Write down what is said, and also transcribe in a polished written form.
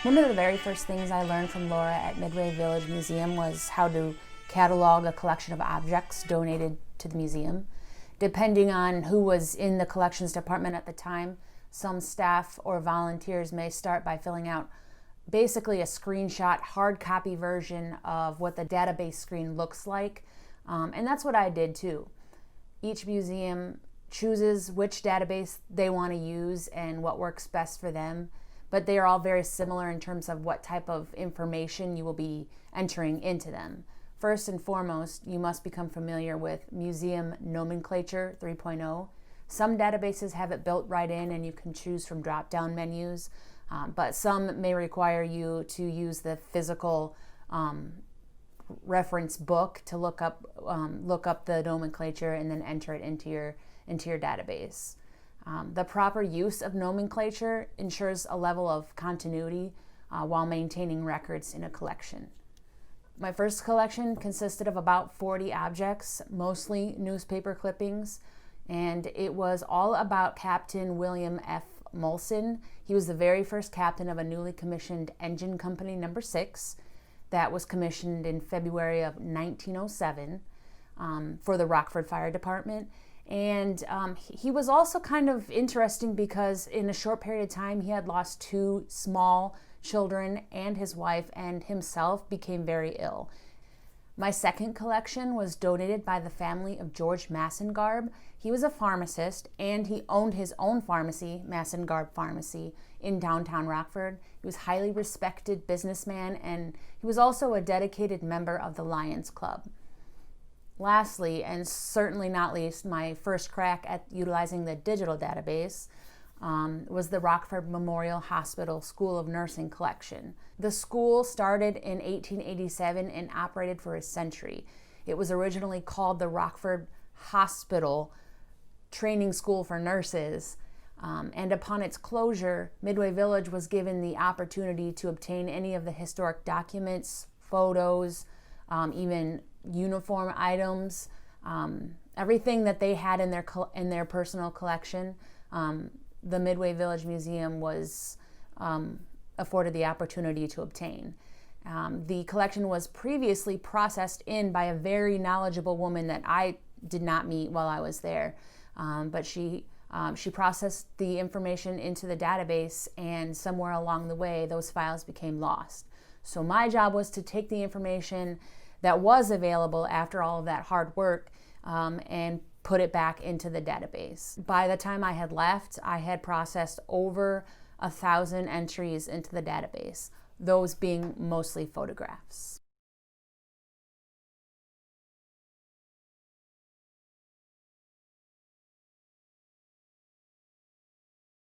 One of the very first things I learned from Laura at Midway Village Museum was how to catalog a collection of objects donated to the museum. Depending on who was in the collections department at the time, some staff or volunteers may start by filling out basically a screenshot hard copy version of what the database screen looks like, and that's what I did too. Each museum chooses which database they want to use and what works best for them, but they are all very similar in terms of what type of information you will be entering into them. First and foremost, you must become familiar with Museum Nomenclature 3.0. Some databases have it built right in and you can choose from drop-down menus, but some may require you to use the physical reference book to look up the nomenclature and then enter it into your database. The proper use of nomenclature ensures a level of continuity while maintaining records in a collection. My first collection consisted of about 40 objects, mostly newspaper clippings, and it was all about Captain William F. Molson. He was the very first captain of a newly commissioned engine company, number 6, that was commissioned in February of 1907 for the Rockford Fire Department. And he was also kind of interesting because in a short period of time he had lost 2 small children and his wife, and himself became very ill. My second collection was donated by the family of George Massengarb. He was a pharmacist and he owned his own pharmacy, Massengarb Pharmacy, in downtown Rockford. He was a highly respected businessman and he was also a dedicated member of the Lions Club. Lastly, and certainly not least, my first crack at utilizing the digital database was the Rockford Memorial Hospital School of Nursing collection. The school started in 1887 and operated for a century. It was originally called the Rockford Hospital Training School for Nurses, and upon its closure, Midway Village was given the opportunity to obtain any of the historic documents, photos, even uniform items, everything that they had in their personal collection. The Midway Village Museum was afforded the opportunity to obtain. The collection was previously processed in by a very knowledgeable woman that I did not meet while I was there, but she processed the information into the database, and somewhere along the way those files became lost. So my job was to take the information that was available after all of that hard work and put it back into the database. By the time I had left, I had processed over 1,000 entries into the database, those being mostly photographs.